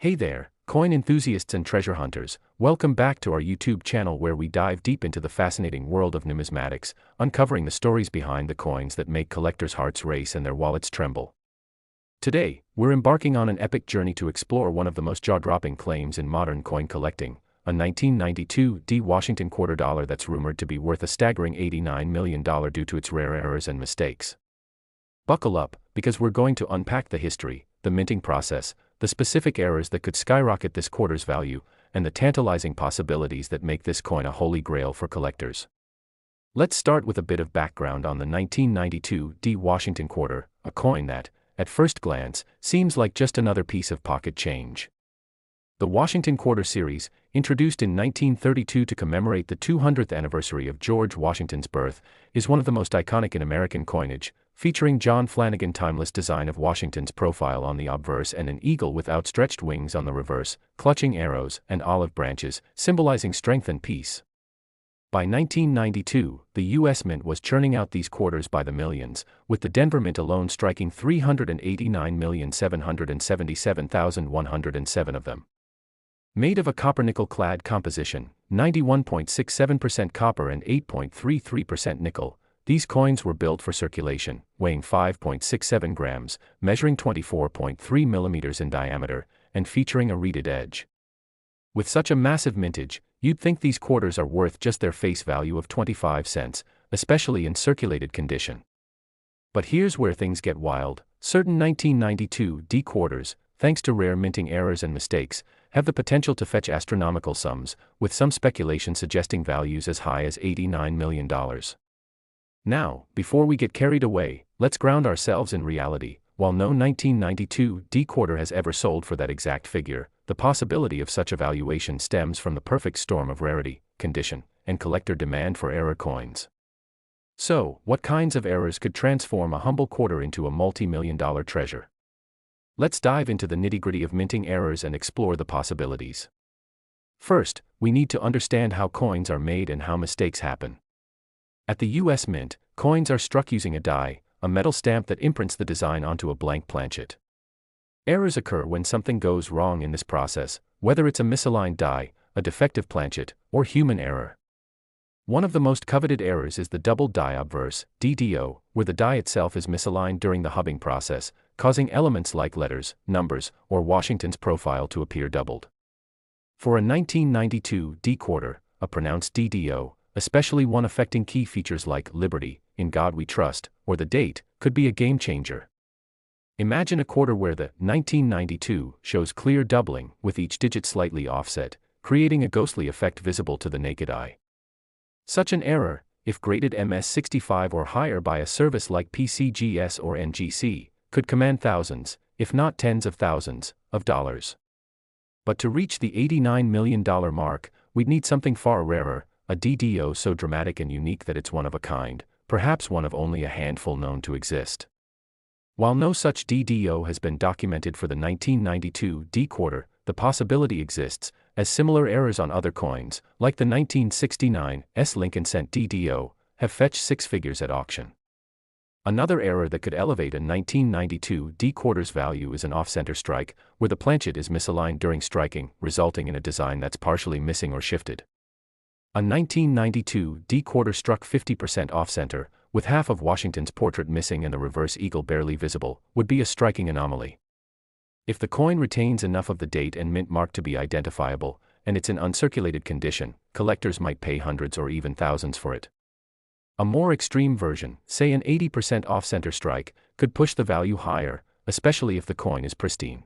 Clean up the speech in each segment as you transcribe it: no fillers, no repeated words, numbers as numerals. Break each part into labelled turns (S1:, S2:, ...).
S1: Hey there, coin enthusiasts and treasure hunters, welcome back to our YouTube channel where we dive deep into the fascinating world of numismatics, uncovering the stories behind the coins that make collectors' hearts race and their wallets tremble. Today, we're embarking on an epic journey to explore one of the most jaw-dropping claims in modern coin collecting, a 1992 D Washington quarter dollar that's rumored to be worth a staggering $89 million due to its rare errors and mistakes. Buckle up, because we're going to unpack the history, the minting process, the specific errors that could skyrocket this quarter's value, and the tantalizing possibilities that make this coin a holy grail for collectors. Let's start with a bit of background on the 1992 D Washington quarter, a coin that, at first glance, seems like just another piece of pocket change. The Washington Quarter series, introduced in 1932 to commemorate the 200th anniversary of George Washington's birth, is one of the most iconic in American coinage, featuring John Flanagan's timeless design of Washington's profile on the obverse and an eagle with outstretched wings on the reverse, clutching arrows and olive branches, symbolizing strength and peace. By 1992, the U.S. Mint was churning out these quarters by the millions, with the Denver Mint alone striking 389,777,107 of them. Made of a copper-nickel-clad composition, 91.67% copper and 8.33% nickel, these coins were built for circulation, weighing 5.67 grams, measuring 24.3 millimeters in diameter, and featuring a reeded edge. With such a massive mintage, you'd think these quarters are worth just their face value of 25 cents, especially in circulated condition. But here's where things get wild. Certain 1992 D quarters, thanks to rare minting errors and mistakes, have the potential to fetch astronomical sums, with some speculation suggesting values as high as $89 million. Now, before we get carried away, let's ground ourselves in reality. While no 1992 D quarter has ever sold for that exact figure, the possibility of such a valuation stems from the perfect storm of rarity, condition, and collector demand for error coins. So, what kinds of errors could transform a humble quarter into a multi-million-dollar treasure? Let's dive into the nitty-gritty of minting errors and explore the possibilities. First, we need to understand how coins are made and how mistakes happen. At the U.S. Mint, coins are struck using a die, a metal stamp that imprints the design onto a blank planchet. Errors occur when something goes wrong in this process, whether it's a misaligned die, a defective planchet, or human error. One of the most coveted errors is the double die obverse, DDO, where the die itself is misaligned during the hubbing process, causing elements like letters, numbers, or Washington's profile to appear doubled. For a 1992 D quarter, a pronounced DDO, especially one affecting key features like Liberty, In God We Trust, or the date, could be a game changer. Imagine a quarter where the 1992 shows clear doubling, with each digit slightly offset, creating a ghostly effect visible to the naked eye. Such an error, if graded MS65 or higher by a service like PCGS or NGC, could command thousands, if not tens of thousands, of dollars. But to reach the $89 million mark, we'd need something far rarer, a DDO so dramatic and unique that it's one of a kind, perhaps one of only a handful known to exist. While no such DDO has been documented for the 1992 D quarter, the possibility exists, as similar errors on other coins, like the 1969 Lincoln Cent DDO, have fetched six figures at auction. Another error that could elevate a 1992 D quarter's value is an off-center strike, where the planchet is misaligned during striking, resulting in a design that's partially missing or shifted. A 1992 D quarter struck 50% off-center, with half of Washington's portrait missing and the reverse eagle barely visible, would be a striking anomaly. If the coin retains enough of the date and mint mark to be identifiable, and it's in uncirculated condition, collectors might pay hundreds or even thousands for it. A more extreme version, say an 80% off-center strike, could push the value higher, especially if the coin is pristine.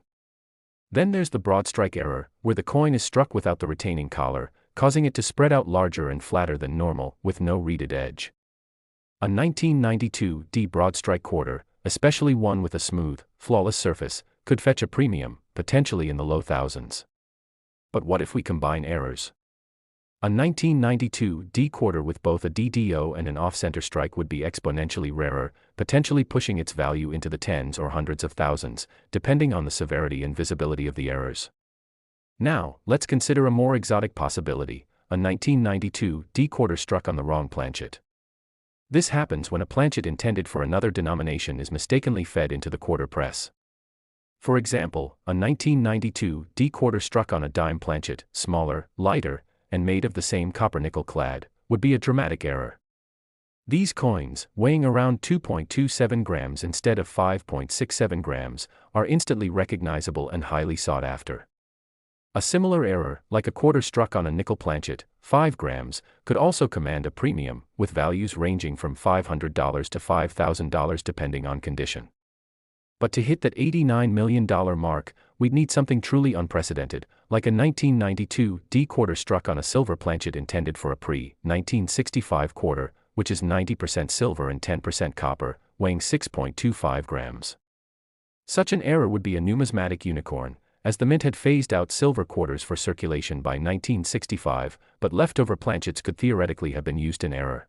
S1: Then there's the broad strike error, where the coin is struck without the retaining collar, causing it to spread out larger and flatter than normal, with no reeded edge. A 1992 D broad strike quarter, especially one with a smooth, flawless surface, could fetch a premium, potentially in the low thousands. But what if we combine errors? A 1992 D quarter with both a DDO and an off-center strike would be exponentially rarer, potentially pushing its value into the tens or hundreds of thousands, depending on the severity and visibility of the errors. Now, let's consider a more exotic possibility, a 1992 D quarter struck on the wrong planchet. This happens when a planchet intended for another denomination is mistakenly fed into the quarter press. For example, a 1992 D quarter struck on a dime planchet, smaller, lighter, and made of the same copper-nickel clad, would be a dramatic error. These coins, weighing around 2.27 grams instead of 5.67 grams, are instantly recognizable and highly sought after. A similar error, like a quarter struck on a nickel planchet, 5 grams, could also command a premium, with values ranging from $500 to $5,000 depending on condition. But to hit that $89 million mark, we'd need something truly unprecedented, like a 1992 D quarter struck on a silver planchet intended for a pre-1965 quarter, which is 90% silver and 10% copper, weighing 6.25 grams. Such an error would be a numismatic unicorn, as the mint had phased out silver quarters for circulation by 1965, but leftover planchets could theoretically have been used in error.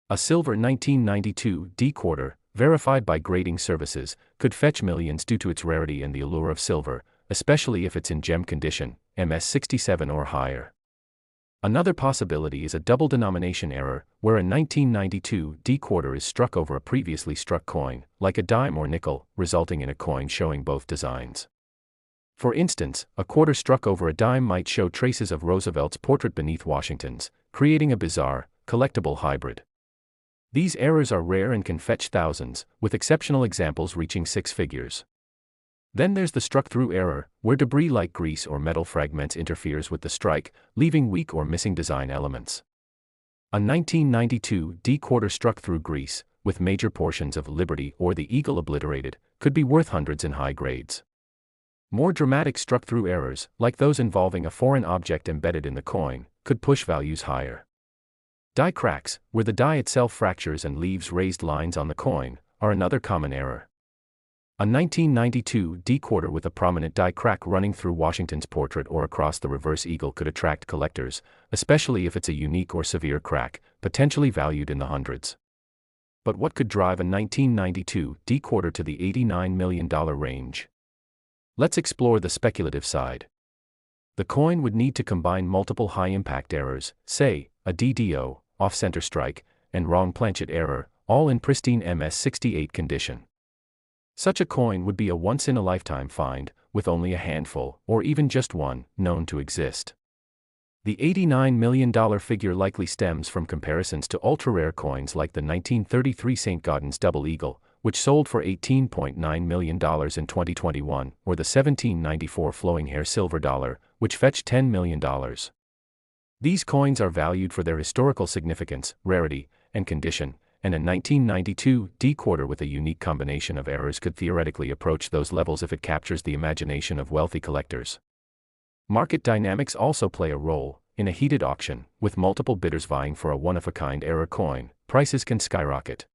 S1: A silver 1992 D quarter, verified by grading services, could fetch millions due to its rarity and the allure of silver, especially if it's in gem condition, MS67 or higher. Another possibility is a double denomination error, where a 1992 D quarter is struck over a previously struck coin, like a dime or nickel, resulting in a coin showing both designs. For instance, a quarter struck over a dime might show traces of Roosevelt's portrait beneath Washington's, creating a bizarre, collectible hybrid. These errors are rare and can fetch thousands, with exceptional examples reaching 6 figures. Then there's the struck-through error, where debris like grease or metal fragments interferes with the strike, leaving weak or missing design elements. A 1992 D quarter struck through grease, with major portions of Liberty or the Eagle obliterated, could be worth hundreds in high grades. More dramatic struck-through errors, like those involving a foreign object embedded in the coin, could push values higher. Die cracks, where the die itself fractures and leaves raised lines on the coin, are another common error. A 1992 D quarter with a prominent die crack running through Washington's portrait or across the reverse eagle could attract collectors, especially if it's a unique or severe crack, potentially valued in the hundreds. But what could drive a 1992 D quarter to the $89 million range? Let's explore the speculative side. The coin would need to combine multiple high-impact errors, say, a DDO, off-center strike, and wrong planchet error, all in pristine MS68 condition. Such a coin would be a once-in-a-lifetime find, with only a handful, or even just one, known to exist. The $89 million figure likely stems from comparisons to ultra-rare coins like the 1933 St. Gaudens Double Eagle, which sold for $18.9 million in 2021, or the 1794 Flowing Hair Silver Dollar, which fetched $10 million. These coins are valued for their historical significance, rarity, and condition, and a 1992 D quarter with a unique combination of errors could theoretically approach those levels if it captures the imagination of wealthy collectors. Market dynamics also play a role. In a heated auction, with multiple bidders vying for a one-of-a-kind error coin, prices can skyrocket.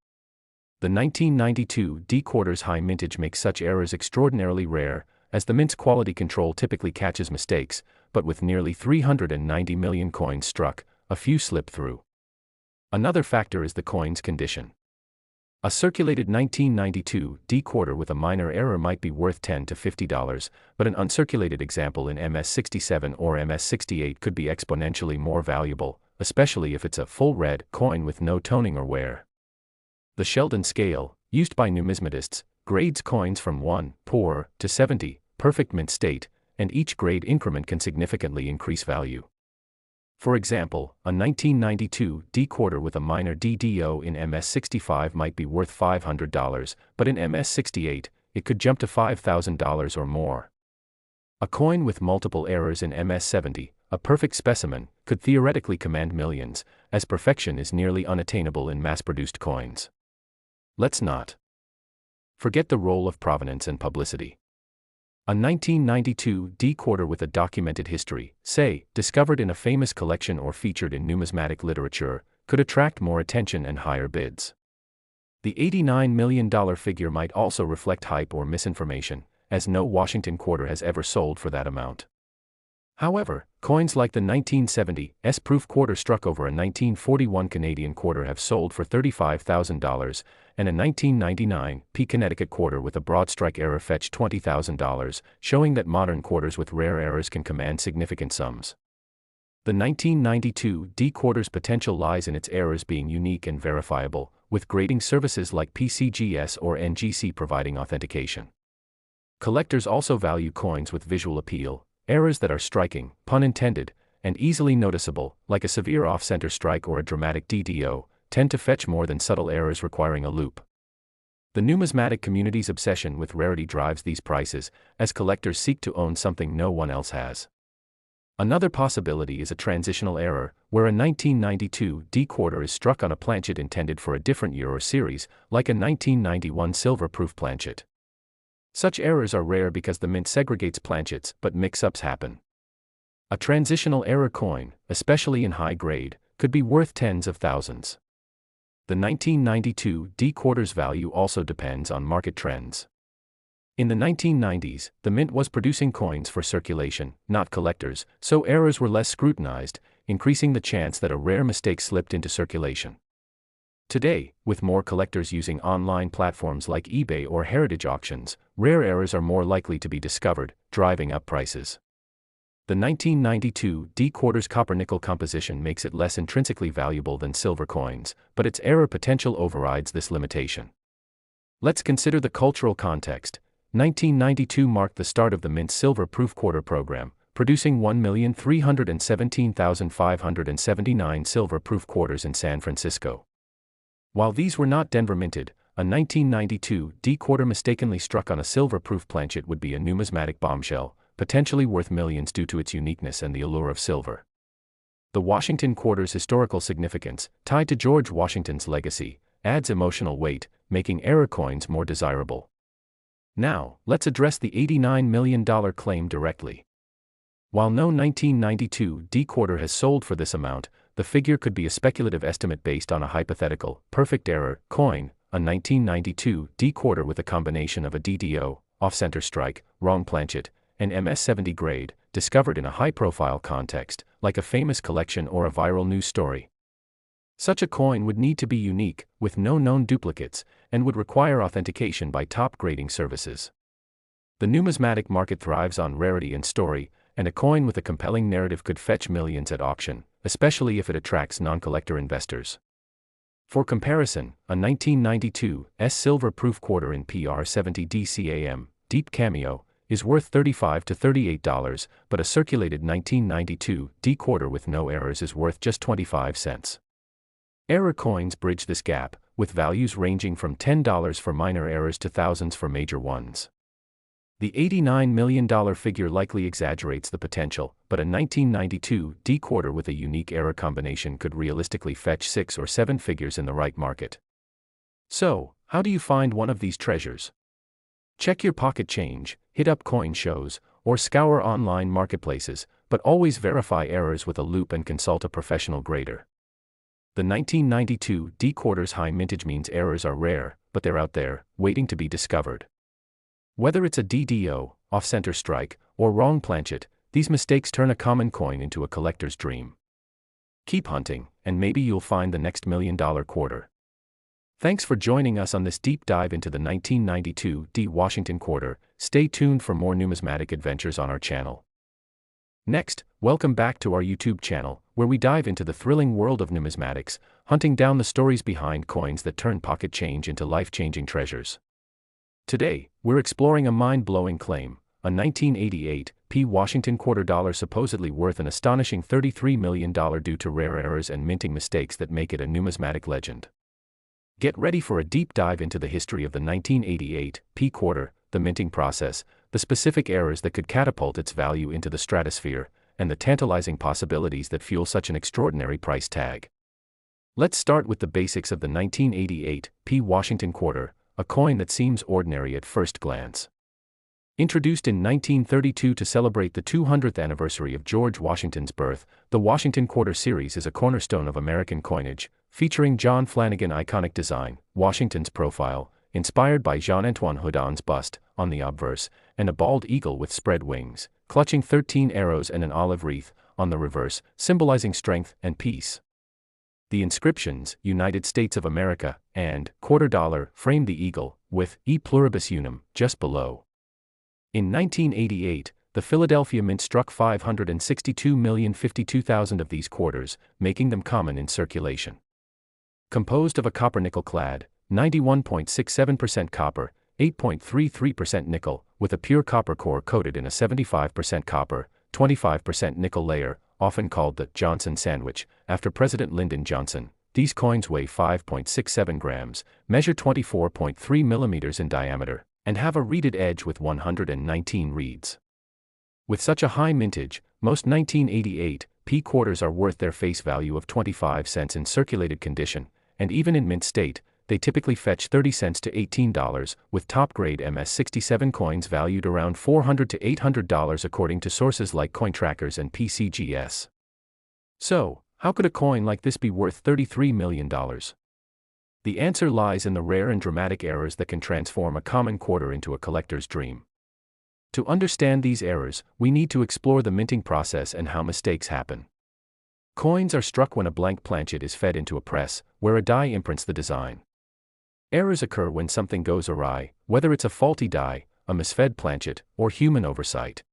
S1: The 1992 D quarter's high mintage makes such errors extraordinarily rare, as the mint's quality control typically catches mistakes, but with nearly 390 million coins struck, a few slip through. Another factor is the coin's condition. A circulated 1992 D quarter with a minor error might be worth $10 to $50, but an uncirculated example in MS67 or MS68 could be exponentially more valuable, especially if it's a full red coin with no toning or wear. The Sheldon scale, used by numismatists, grades coins from 1, poor, to 70, perfect mint state, and each grade increment can significantly increase value. For example, a 1992 D quarter with a minor DDO in MS65 might be worth $500, but in MS68, it could jump to $5,000 or more. A coin with multiple errors in MS70, a perfect specimen, could theoretically command millions, as perfection is nearly unattainable in mass-produced coins. Let's not forget the role of provenance and publicity. A 1992 D quarter with a documented history, say, discovered in a famous collection or featured in numismatic literature, could attract more attention and higher bids. The $89 million figure might also reflect hype or misinformation, as no Washington quarter has ever sold for that amount. However, coins like the 1970 S-proof quarter struck over a 1941 Canadian quarter have sold for $35,000, and a 1999 P Connecticut quarter with a broad strike error fetched $20,000, showing that modern quarters with rare errors can command significant sums. The 1992 D quarter's potential lies in its errors being unique and verifiable, with grading services like PCGS or NGC providing authentication. Collectors also value coins with visual appeal, errors that are striking, pun intended, and easily noticeable, like a severe off-center strike or a dramatic DDO, tend to fetch more than subtle errors requiring a loop. The numismatic community's obsession with rarity drives these prices, as collectors seek to own something no one else has. Another possibility is a transitional error, where a 1992 D quarter is struck on a planchet intended for a different year or series, like a 1991 silver-proof planchet. Such errors are rare because the mint segregates planchets, but mix-ups happen. A transitional error coin, especially in high grade, could be worth tens of thousands. The 1992 D quarter's value also depends on market trends. In the 1990s, the mint was producing coins for circulation, not collectors, so errors were less scrutinized, increasing the chance that a rare mistake slipped into circulation. Today, with more collectors using online platforms like eBay or heritage auctions, rare errors are more likely to be discovered, driving up prices. The 1992 D quarter's copper-nickel composition makes it less intrinsically valuable than silver coins, but its error potential overrides this limitation. Let's consider the cultural context. 1992 marked the start of the Mint's silver-proof quarter program, producing 1,317,579 silver-proof quarters in San Francisco. While these were not Denver minted, a 1992 D quarter mistakenly struck on a silver-proof planchet would be a numismatic bombshell, potentially worth millions due to its uniqueness and the allure of silver. The Washington quarter's historical significance, tied to George Washington's legacy, adds emotional weight, making error coins more desirable. Now, let's address the $89 million claim directly. While no 1992 D quarter has sold for this amount, the figure could be a speculative estimate based on a hypothetical, perfect error, coin, a 1992 D quarter with a combination of a DDO, off-center strike, wrong planchet, and MS-70 grade, discovered in a high-profile context, like a famous collection or a viral news story. Such a coin would need to be unique, with no known duplicates, and would require authentication by top grading services. The numismatic market thrives on rarity and story, and a coin with a compelling narrative could fetch millions at auction, especially if it attracts non-collector investors. For comparison, a 1992 silver-proof quarter in PR70 DCAM, Deep Cameo, is worth $35 to $38, but a circulated 1992 D quarter with no errors is worth just 25 cents. Error coins bridge this gap, with values ranging from $10 for minor errors to thousands for major ones. The $89 million figure likely exaggerates the potential, but a 1992 D quarter with a unique error combination could realistically fetch 6 or 7 figures in the right market. So, how do you find one of these treasures? Check your pocket change, hit up coin shows, or scour online marketplaces, but always verify errors with a loupe and consult a professional grader. The 1992 D quarter's high mintage means errors are rare, but they're out there, waiting to be discovered. Whether it's a DDO, off-center strike, or wrong planchet, these mistakes turn a common coin into a collector's dream. Keep hunting, and maybe you'll find the next $1 million quarter. Thanks for joining us on this deep dive into the 1992 D Washington quarter. Stay tuned for more numismatic adventures on our channel. Next, welcome back to our YouTube channel, where we dive into the thrilling world of numismatics, hunting down the stories behind coins that turn pocket change into life-changing treasures. Today, we're exploring a mind-blowing claim, a 1988 Washington quarter dollar supposedly worth an astonishing $33 million due to rare errors and minting mistakes that make it a numismatic legend. Get ready for a deep dive into the history of the 1988 quarter, the minting process, the specific errors that could catapult its value into the stratosphere, and the tantalizing possibilities that fuel such an extraordinary price tag. Let's start with the basics of the 1988 Washington quarter, a coin that seems ordinary at first glance. Introduced in 1932 to celebrate the 200th anniversary of George Washington's birth, the Washington Quarter series is a cornerstone of American coinage, featuring John Flanagan's iconic design, Washington's profile, inspired by Jean-Antoine Houdon's bust, on the obverse, and a bald eagle with spread wings, clutching 13 arrows and an olive wreath, on the reverse, symbolizing strength and peace. The inscriptions, United States of America, and quarter dollar, frame the eagle, with E pluribus unum, just below. In 1988, the Philadelphia Mint struck 562,052,000 of these quarters, making them common in circulation. Composed of a copper-nickel clad, 91.67% copper, 8.33% nickel, with a pure copper core coated in a 75% copper, 25% nickel layer, often called the Johnson sandwich, after President Lyndon Johnson. These coins weigh 5.67 grams, measure 24.3 millimeters in diameter, and have a reeded edge with 119 reeds. With such a high mintage, most 1988 P quarters are worth their face value of 25 cents in circulated condition, and even in mint state, they typically fetch 30 cents to $18, with top-grade MS-67 coins valued around $400 to $800 according to sources like CoinTrackers and PCGS. So, how could a coin like this be worth $33 million? The answer lies in the rare and dramatic errors that can transform a common quarter into a collector's dream. To understand these errors, we need to explore the minting process and how mistakes happen. Coins are struck when a blank planchet is fed into a press, where a die imprints the design. Errors occur when something goes awry, whether it's a faulty die, a misfed planchet, or human oversight.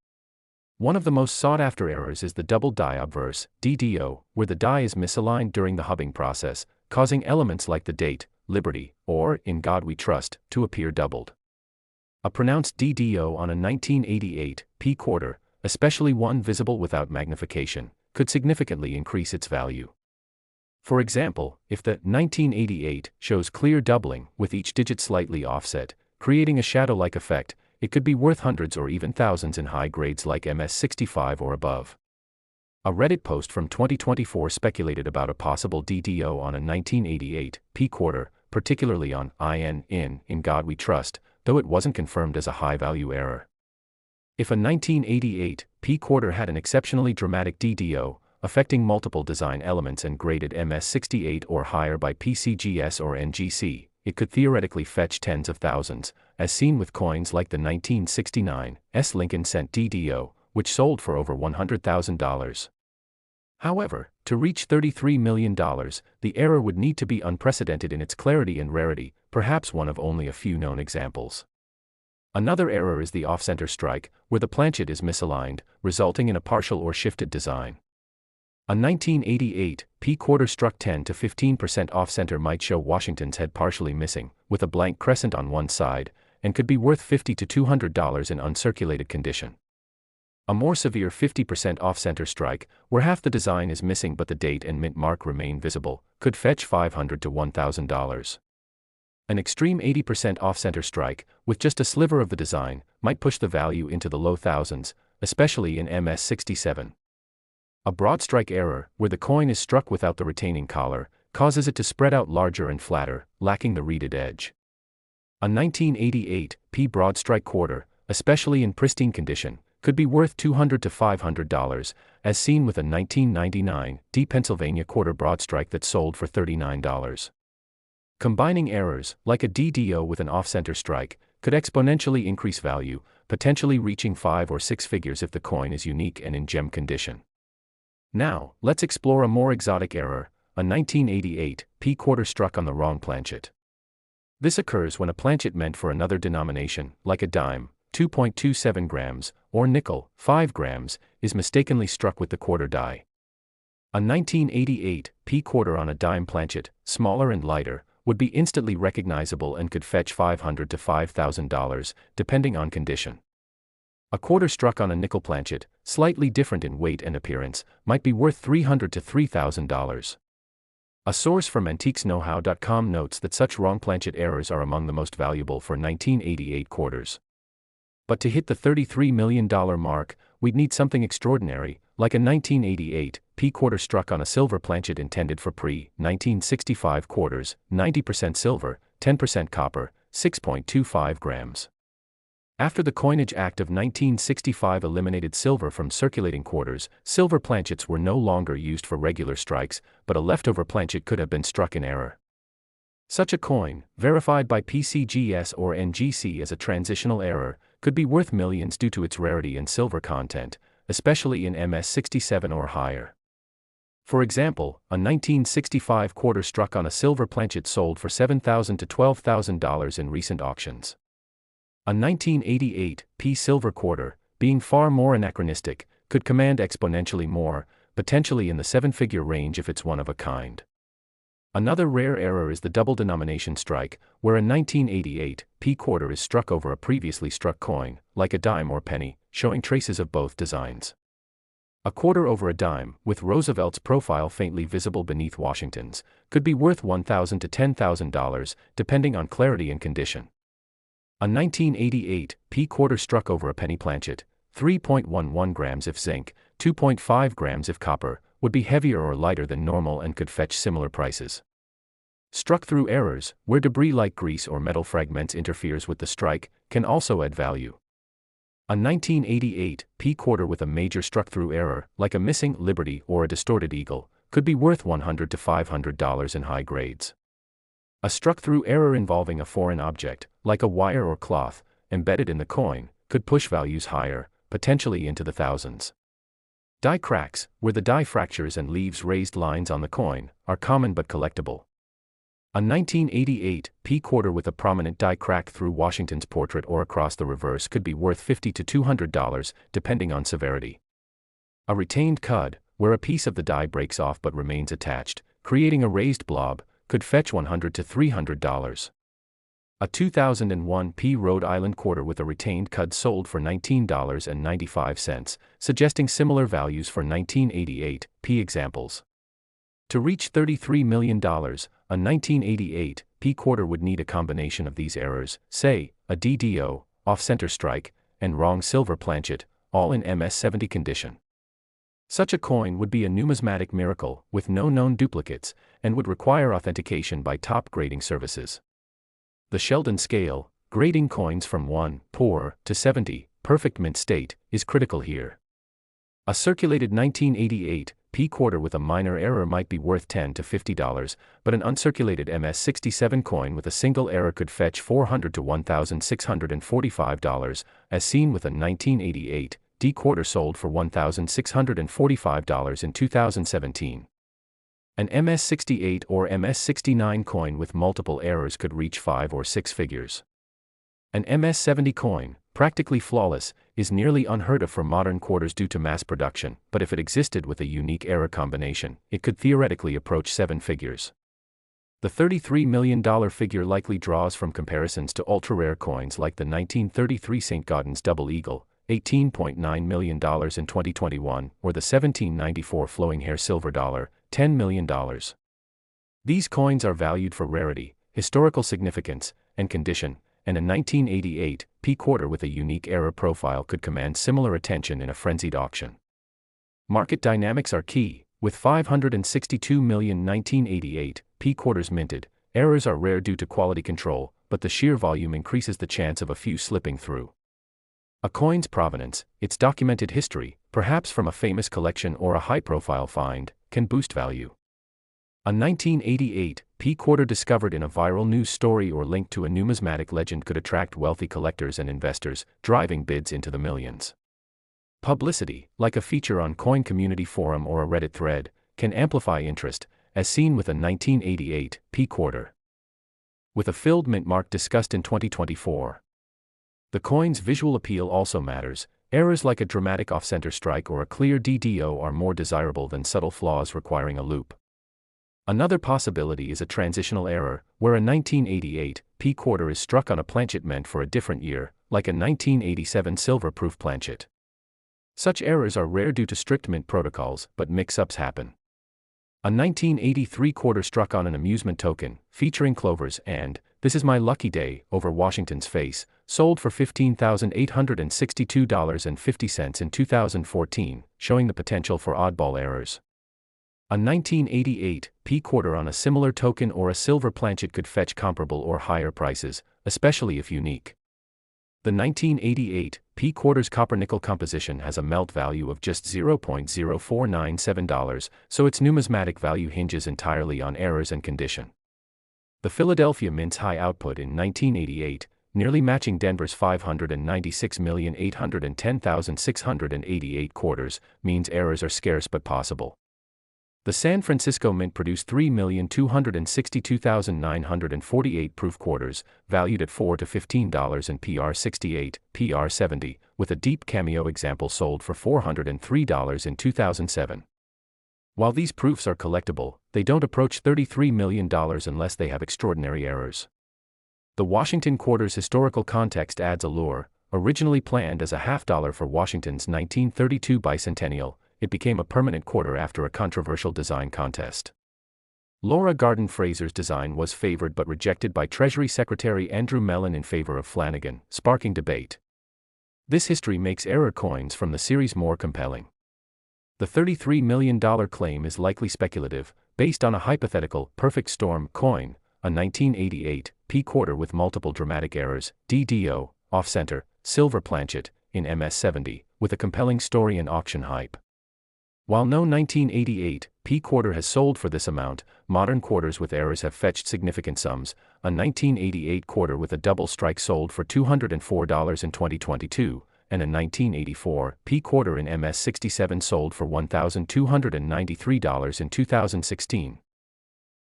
S1: One of the most sought-after errors is the double die obverse, DDO, where the die is misaligned during the hubbing process, causing elements like the date, Liberty, or In God We Trust, to appear doubled. A pronounced DDO on a 1988 P quarter, especially one visible without magnification, could significantly increase its value. For example, if the 1988 shows clear doubling with each digit slightly offset, creating a shadow-like effect, it could be worth hundreds or even thousands in high grades like MS-65 or above. A Reddit post from 2024 speculated about a possible DDO on a 1988 P quarter, particularly on In God We Trust, though it wasn't confirmed as a high-value error. If a 1988 P quarter had an exceptionally dramatic DDO, affecting multiple design elements and graded MS-68 or higher by PCGS or NGC, it could theoretically fetch tens of thousands, as seen with coins like the 1969 Lincoln Cent DDO, which sold for over $100,000. However, to reach $33 million, the error would need to be unprecedented in its clarity and rarity, perhaps one of only a few known examples. Another error is the off-center strike, where the planchet is misaligned, resulting in a partial or shifted design. A 1988 P quarter struck 10 to 15% off-center might show Washington's head partially missing, with a blank crescent on one side, and could be worth $50 to $200 in uncirculated condition. A more severe 50% off-center strike, where half the design is missing but the date and mint mark remain visible, could fetch $500 to $1,000. An extreme 80% off-center strike, with just a sliver of the design, might push the value into the low thousands, especially in MS-67. A broad strike error, where the coin is struck without the retaining collar, causes it to spread out larger and flatter, lacking the reeded edge. A 1988 P broad strike quarter, especially in pristine condition, could be worth $200 to $500, as seen with a 1999 D Pennsylvania quarter broad strike that sold for $39. Combining errors, like a DDO with an off-center strike, could exponentially increase value, potentially reaching 5 or 6 figures if the coin is unique and in gem condition. Now, let's explore a more exotic error, a 1988 P quarter struck on the wrong planchet. This occurs when a planchet meant for another denomination, like a dime, 2.27 grams, or nickel, 5 grams, is mistakenly struck with the quarter die. A 1988 P quarter on a dime planchet, smaller and lighter, would be instantly recognizable and could fetch $500 to $5,000, depending on condition. A quarter struck on a nickel planchet, slightly different in weight and appearance, might be worth $300 to $3,000. A source from antiquesknowhow.com notes that such wrong planchet errors are among the most valuable for 1988 quarters. But to hit the $33 million mark, we'd need something extraordinary, like a 1988 P quarter struck on a silver planchet intended for pre-1965 quarters, 90% silver, 10% copper, 6.25 grams. After the Coinage Act of 1965 eliminated silver from circulating quarters, silver planchets were no longer used for regular strikes, but a leftover planchet could have been struck in error. Such a coin, verified by PCGS or NGC as a transitional error, could be worth millions due to its rarity and silver content, especially in MS-67 or higher. For example, a 1965 quarter struck on a silver planchet sold for $7,000 to $12,000 in recent auctions. A 1988 P silver quarter, being far more anachronistic, could command exponentially more, potentially in the seven-figure range if it's one of a kind. Another rare error is the double denomination strike, where a 1988 p quarter is struck over a previously struck coin, like a dime or penny, showing traces of both designs. A quarter over a dime, with Roosevelt's profile faintly visible beneath Washington's, could be worth $1,000 to $10,000, depending on clarity and condition. A 1988 p quarter struck over a penny planchet, 3.11 grams if zinc, 2.5 grams if copper, would be heavier or lighter than normal and could fetch similar prices. Struck through errors, where debris like grease or metal fragments interferes with the strike, can also add value. A 1988 p quarter with a major struck-through error, like a missing Liberty or a distorted eagle, could be worth $100 to $500 in high grades. A struck-through error involving a foreign object, like a wire or cloth, embedded in the coin, could push values higher, potentially into the thousands. Die cracks, where the die fractures and leaves raised lines on the coin, are common but collectible. A 1988 p quarter with a prominent die crack through Washington's portrait or across the reverse could be worth $50 to $200, depending on severity. A retained cud, where a piece of the die breaks off but remains attached, creating a raised blob, could fetch $100 to $300. A 2001 p Rhode Island quarter with a retained cud sold for $19.95, suggesting similar values for 1988 p examples. To reach $33 million, a 1988 p quarter would need a combination of these errors, say, a DDO, off-center strike, and wrong silver planchet, all in MS-70 condition. Such a coin would be a numismatic miracle, with no known duplicates, and would require authentication by top grading services. The Sheldon scale, grading coins from 1, poor, to 70, perfect mint state, is critical here. A circulated 1988 p quarter with a minor error might be worth $10 to $50, but an uncirculated MS-67 coin with a single error could fetch $400 to $1,645, as seen with a 1988 D quarter sold for $1,645 in 2017. An MS-68 or MS-69 coin with multiple errors could reach 5 or 6 figures. An MS-70 coin, practically flawless, is nearly unheard of for modern quarters due to mass production, but if it existed with a unique error combination, it could theoretically approach 7 figures. The $33 million figure likely draws from comparisons to ultra-rare coins like the 1933 St. Gaudens Double Eagle, $18.9 million in 2021, or the 1794 Flowing Hair Silver Dollar, $10 million. These coins are valued for rarity, historical significance, and condition, and a 1988 p quarter with a unique error profile could command similar attention in a frenzied auction. Market dynamics are key. With 562 million 1988 p quarters minted, errors are rare due to quality control, but the sheer volume increases the chance of a few slipping through. A coin's provenance, its documented history, perhaps from a famous collection or a high-profile find, can boost value. A 1988 p quarter discovered in a viral news story or linked to a numismatic legend could attract wealthy collectors and investors, driving bids into the millions. Publicity, like a feature on Coin Community Forum or a Reddit thread, can amplify interest, as seen with a 1988 p quarter. With a filled mint mark discussed in 2024. The coin's visual appeal also matters. Errors like a dramatic off-center strike or a clear DDO are more desirable than subtle flaws requiring a loop. Another possibility is a transitional error, where a 1988 p quarter is struck on a planchet meant for a different year, like a 1987 silver-proof planchet. Such errors are rare due to strict mint protocols, but mix-ups happen. A 1983 quarter struck on an amusement token, featuring clovers and, "This is my lucky day," over Washington's face, sold for $15,862.50 in 2014, showing the potential for oddball errors. A 1988 p quarter on a similar token or a silver planchet could fetch comparable or higher prices, especially if unique. The 1988 p quarter's copper-nickel composition has a melt value of just $0.0497, so its numismatic value hinges entirely on errors and condition. The Philadelphia Mint's high output in 1988, nearly matching Denver's 596,810,688 quarters, means errors are scarce but possible. The San Francisco Mint produced 3,262,948 proof quarters, valued at $4 to $15 in PR68, PR70, with a deep cameo example sold for $403 in 2007. While these proofs are collectible, they don't approach $33 million unless they have extraordinary errors. The Washington quarter's historical context adds allure. Originally planned as a $0.50 for Washington's 1932 bicentennial, it became a permanent quarter after a controversial design contest. Laura Garden Fraser's design was favored but rejected by Treasury Secretary Andrew Mellon in favor of Flanagan, sparking debate. This history makes error coins from the series more compelling. The $33 million claim is likely speculative, based on a hypothetical perfect storm coin, a 1988 P quarter with multiple dramatic errors, DDO, off-center, silver planchet, in MS70, with a compelling story and auction hype. While no 1988 P quarter has sold for this amount, modern quarters with errors have fetched significant sums. A 1988 quarter with a double strike sold for $204 in 2022, and a 1984 P quarter in MS67 sold for $1,293 in 2016.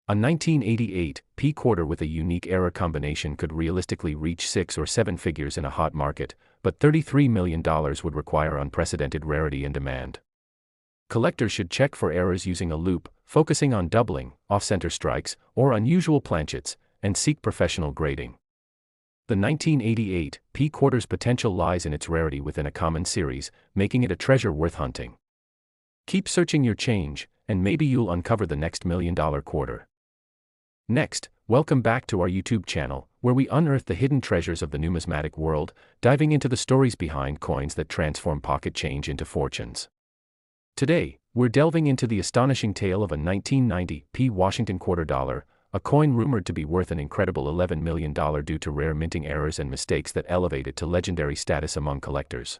S1: A 1988 P quarter with a unique error combination could realistically reach 6 or 7 figures in a hot market, but $33 million would require unprecedented rarity and demand. Collectors should check for errors using a loupe, focusing on doubling, off-center strikes, or unusual planchets, and seek professional grading. The 1988 P quarter's potential lies in its rarity within a common series, making it a treasure worth hunting. Keep searching your change, and maybe you'll uncover the next $1 million quarter. Next, welcome back to our YouTube channel, where we unearth the hidden treasures of the numismatic world, diving into the stories behind coins that transform pocket change into fortunes. Today, we're delving into the astonishing tale of a 1990 P Washington quarter dollar, a coin rumored to be worth an incredible $11 million due to rare minting errors and mistakes that elevate it to legendary status among collectors.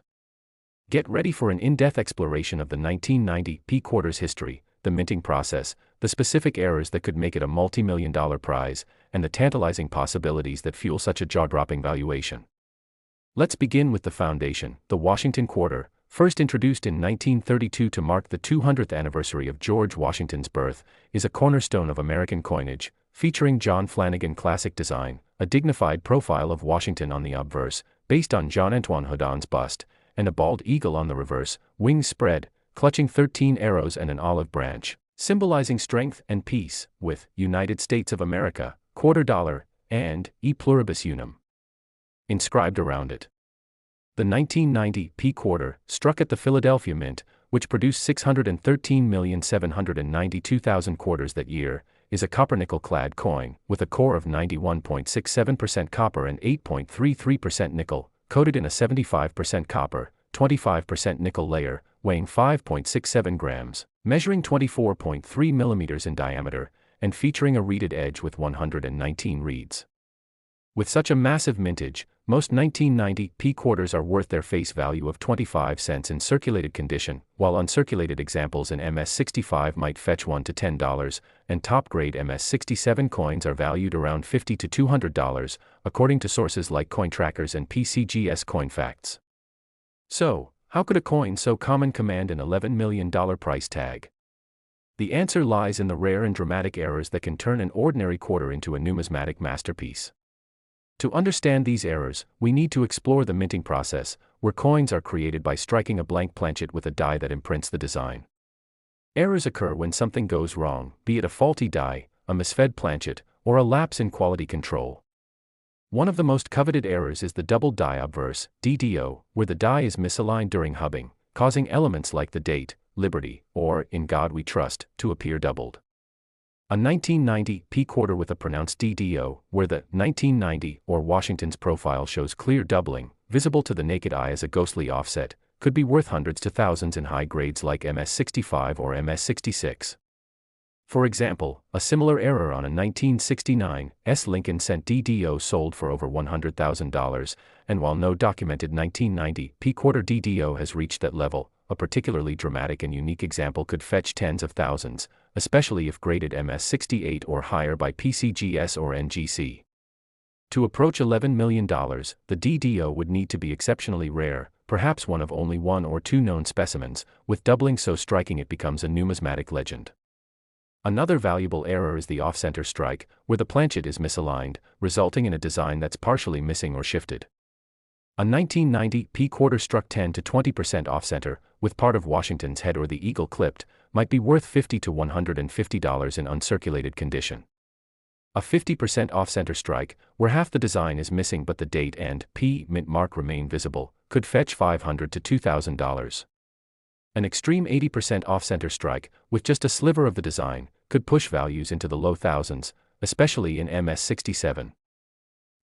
S1: Get ready for an in-depth exploration of the 1990 P quarter's history, the minting process, the specific errors that could make it a multi-million-dollar prize, and the tantalizing possibilities that fuel such a jaw-dropping valuation. Let's begin with the foundation. The Washington quarter, first introduced in 1932 to mark the 200th anniversary of George Washington's birth, is a cornerstone of American coinage, featuring John Flanagan classic design, a dignified profile of Washington on the obverse, based on Jean-Antoine Houdon's bust, and a bald eagle on the reverse, wings spread, clutching 13 arrows and an olive branch, symbolizing strength and peace, with United States of America, quarter dollar, and E pluribus unum inscribed around it. The 1990 P quarter, struck at the Philadelphia Mint, which produced 613,792,000 quarters that year, is a copper-nickel-clad coin, with a core of 91.67% copper and 8.33% nickel, coated in a 75% copper, 25% nickel layer, weighing 5.67 grams, measuring 24.3 millimeters in diameter, and featuring a reeded edge with 119 reeds. With such a massive mintage, most 1990 P quarters are worth their face value of 25 cents in circulated condition, while uncirculated examples in MS65 might fetch $1 to $10, and top-grade MS67 coins are valued around $50 to $200, according to sources like CoinTrackers and PCGS CoinFacts. So, how could a coin so common command an $11 million price tag? The answer lies in the rare and dramatic errors that can turn an ordinary quarter into a numismatic masterpiece. To understand these errors, we need to explore the minting process, where coins are created by striking a blank planchet with a die that imprints the design. Errors occur when something goes wrong, be it a faulty die, a misfed planchet, or a lapse in quality control. One of the most coveted errors is the double die obverse, DDO, where the die is misaligned during hubbing, causing elements like the date, Liberty, or In God We Trust, to appear doubled. A 1990 P quarter with a pronounced DDO, where the 1990 or Washington's profile shows clear doubling, visible to the naked eye as a ghostly offset, could be worth hundreds to thousands in high grades like MS65 or MS66. For example, a similar error on a 1969 S. Lincoln Cent DDO sold for over $100,000, and while no documented 1990 P quarter DDO has reached that level, a particularly dramatic and unique example could fetch tens of thousands, especially if graded MS68 or higher by PCGS or NGC. To approach $11 million, the DDO would need to be exceptionally rare, perhaps one of only one or two known specimens, with doubling so striking it becomes a numismatic legend. Another valuable error is the off-center strike, where the planchet is misaligned, resulting in a design that's partially missing or shifted. A 1990 P quarter struck 10 to 20% off-center, with part of Washington's head or the eagle clipped, might be worth $50 to $150 in uncirculated condition. A 50% off-center strike, where half the design is missing but the date and P mint mark remain visible, could fetch $500 to $2,000. An extreme 80% off-center strike, with just a sliver of the design, could push values into the low thousands, especially in MS67.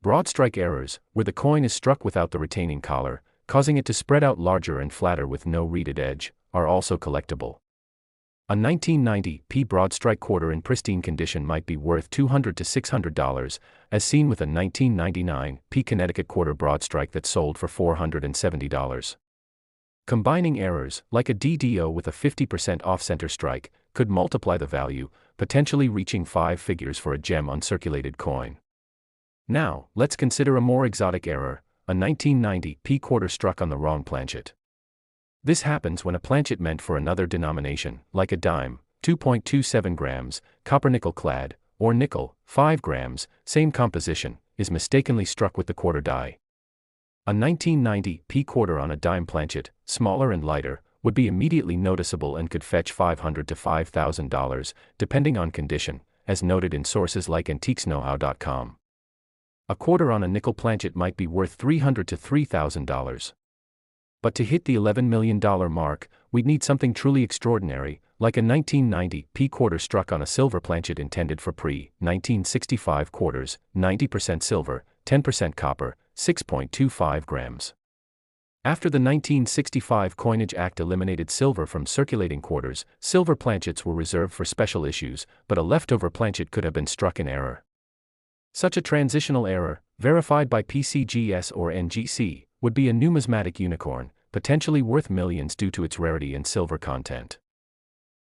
S1: Broad strike errors, where the coin is struck without the retaining collar, causing it to spread out larger and flatter with no reeded edge, are also collectible. A 1990 P broad strike quarter in pristine condition might be worth $200 to $600, as seen with a 1999 P Connecticut quarter broad strike that sold for $470. Combining errors, like a DDO with a 50% off-center strike, could multiply the value, potentially reaching 5 figures for a gem uncirculated coin. Now, let's consider a more exotic error, a 1990 P quarter struck on the wrong planchet. This happens when a planchet meant for another denomination, like a dime, 2.27 grams, copper nickel clad, or nickel, 5 grams, same composition, is mistakenly struck with the quarter die. A 1990 P quarter on a dime planchet, smaller and lighter, would be immediately noticeable and could fetch $500 to $5,000, depending on condition, as noted in sources like antiquesnowhow.com. A quarter on a nickel planchet might be worth $300 to $3,000. But to hit the $11 million mark, we'd need something truly extraordinary, like a 1990 P quarter struck on a silver planchet intended for pre-1965 quarters, 90% silver, 10% copper, 6.25 grams. After the 1965 Coinage Act eliminated silver from circulating quarters, silver planchets were reserved for special issues, but a leftover planchet could have been struck in error. Such a transitional error, verified by PCGS or NGC, would be a numismatic unicorn, potentially worth millions due to its rarity and silver content.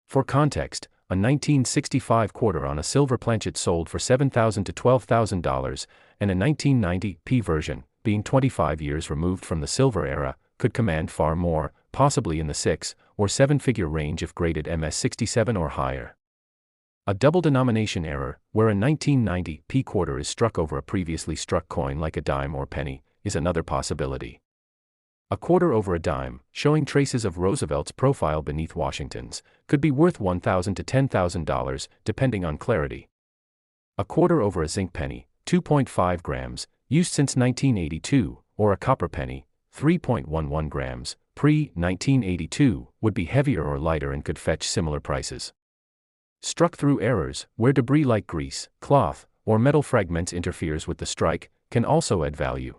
S1: For context, a 1965 quarter on a silver planchet sold for $7,000 to $12,000, and a 1990 P version, being 25 years removed from the silver era, could command far more, possibly in the 6 or 7-figure range if graded MS67 or higher. A double denomination error, where a 1990 P quarter is struck over a previously struck coin like a dime or penny, is another possibility. A quarter over a dime, showing traces of Roosevelt's profile beneath Washington's, could be worth $1,000 to $10,000, depending on clarity. A quarter over a zinc penny, 2.5 grams, used since 1982, or a copper penny, 3.11 grams, pre-1982, would be heavier or lighter and could fetch similar prices. Struck through errors, where debris like grease, cloth, or metal fragments interferes with the strike, can also add value.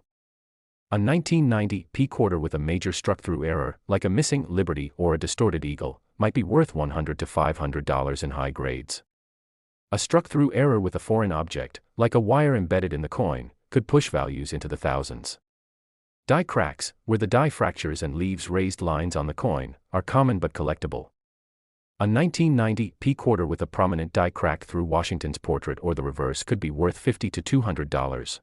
S1: A 1990 P quarter with a major struck-through error, like a missing Liberty or a distorted eagle, might be worth $100 to $500 in high grades. A struck-through error with a foreign object, like a wire embedded in the coin, could push values into the thousands. Die cracks, where the die fractures and leaves raised lines on the coin, are common but collectible. A 1990 P quarter with a prominent die crack through Washington's portrait or the reverse could be worth $50 to $200.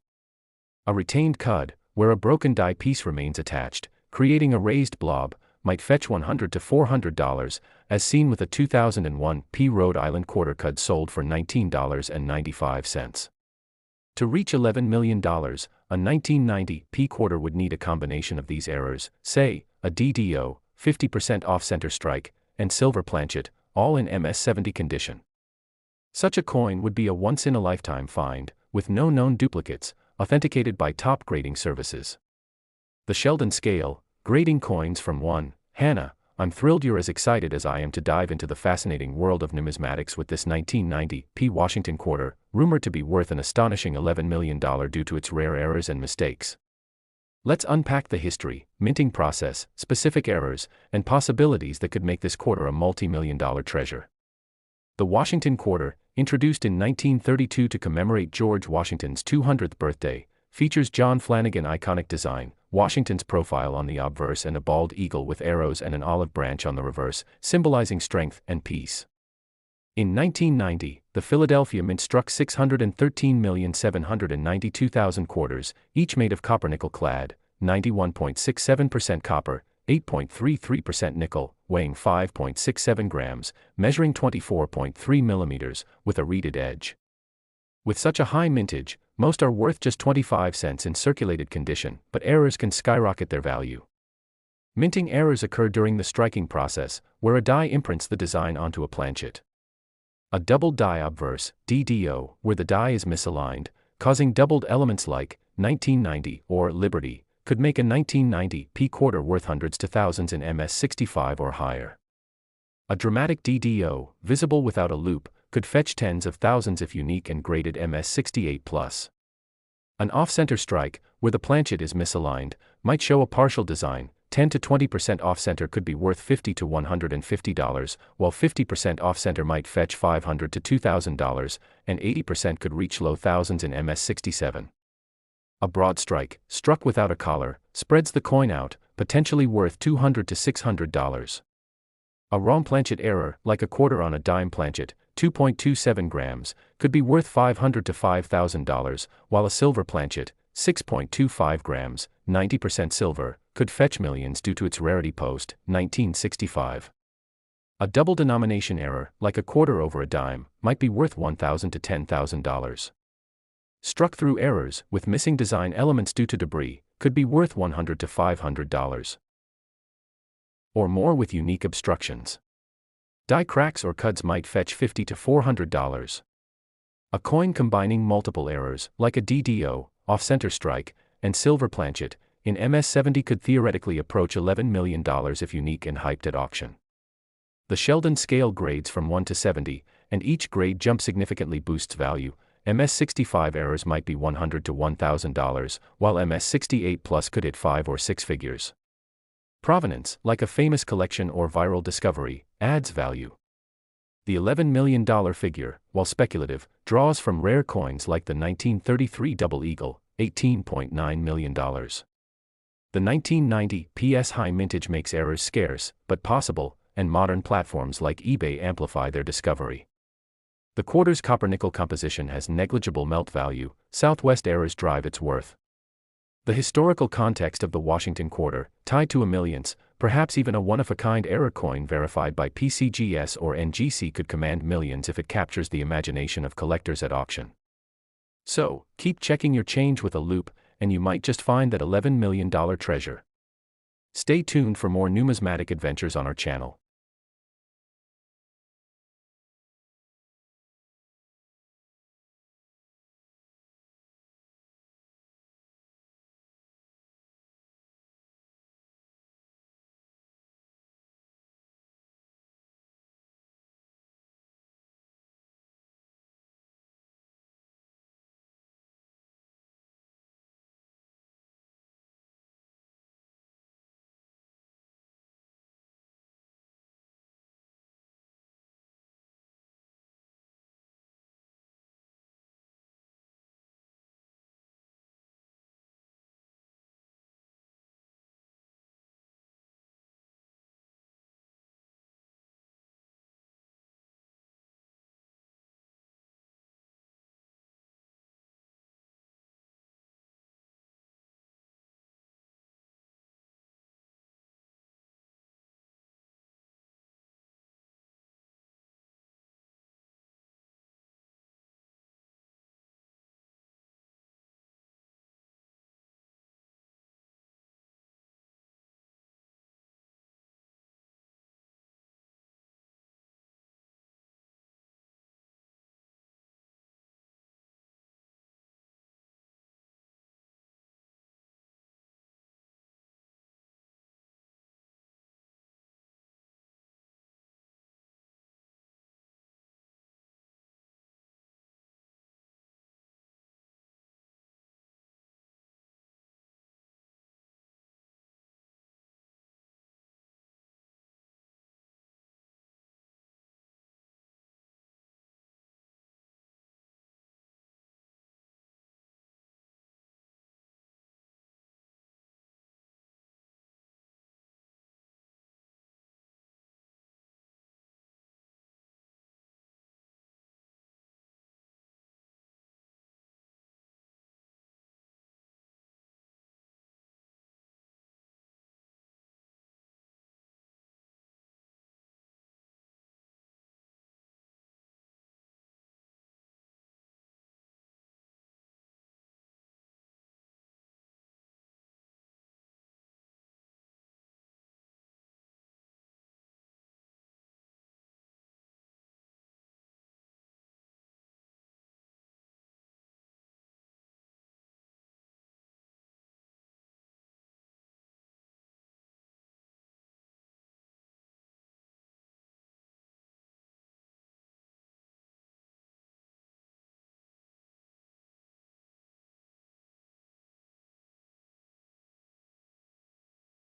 S1: A retained cud, where a broken die piece remains attached, creating a raised blob, might fetch $100 to $400, as seen with a 2001 P Rhode Island quarter cud sold for $19.95. To reach $11 million, a 1990 P quarter would need a combination of these errors, say, a DDO, 50% off-center strike, and silver planchet, all in MS70 condition. Such a coin would be a once-in-a-lifetime find, with no known duplicates, authenticated by top grading services. The Sheldon Scale, grading coins from 1, Hannah, I'm thrilled you're as excited as I am to dive into the fascinating world of numismatics with this 1990 P Washington quarter, rumored to be worth an astonishing $11 million due to its rare errors and mistakes. Let's unpack the history, minting process, specific errors, and possibilities that could make this quarter a multi-million-dollar treasure. The Washington quarter, introduced in 1932 to commemorate George Washington's 200th birthday, features John Flanagan iconic design, Washington's profile on the obverse and a bald eagle with arrows and an olive branch on the reverse, symbolizing strength and peace. In 1990, the Philadelphia Mint struck 613,792,000 quarters, each made of copper nickel clad, 91.67% copper, 8.33% nickel, weighing 5.67 grams, measuring 24.3 millimeters, with a reeded edge. With such a high mintage, most are worth just 25 cents in circulated condition, but errors can skyrocket their value. Minting errors occur during the striking process, where a die imprints the design onto a planchet. A doubled die obverse, DDO, where the die is misaligned, causing doubled elements like 1990 or Liberty, could make a 1990 P quarter worth hundreds to thousands in MS65 or higher. A dramatic DDO, visible without a loop, could fetch tens of thousands if unique and graded MS68+. An off-center strike, where the planchet is misaligned, might show a partial design. 10 to 20% off-center could be worth $50 to $150, while 50% off-center might fetch $500 to $2,000, and 80% could reach low thousands in MS67. A broad strike, struck without a collar, spreads the coin out, potentially worth $200 to $600. A wrong planchet error, like a quarter on a dime planchet, 2.27 grams, could be worth $500 to $5,000, while a silver planchet, 6.25 grams, 90% silver, could fetch millions due to its rarity post, 1965. A double denomination error, like a quarter over a dime, might be worth $1,000 to $10,000. Struck through errors, with missing design elements due to debris, could be worth $100 to $500. Or more with unique obstructions. Die cracks or cuts might fetch $50 to $400. A coin combining multiple errors, like a DDO, off-center strike, and silver planchet, in MS70 could theoretically approach $11 million if unique and hyped at auction. The Sheldon scale grades from 1 to 70, and each grade jump significantly boosts value. MS65 errors might be $100 to $1,000, while MS68 could hit 5 or 6 figures. Provenance, like a famous collection or viral discovery, adds value. The $11 million figure, while speculative, draws from rare coins like the 1933 Double Eagle, $18.9 million. The 1990 PS high mintage makes errors scarce, but possible, and modern platforms like eBay amplify their discovery. The quarter's copper-nickel composition has negligible melt value, Southwest errors drive its worth. The historical context of the Washington quarter, tied to a millionth, perhaps even a one-of-a-kind error coin verified by PCGS or NGC, could command millions if it captures the imagination of collectors at auction. So, keep checking your change with a loop, and you might just find that $11 million treasure. Stay tuned for more numismatic adventures on our channel.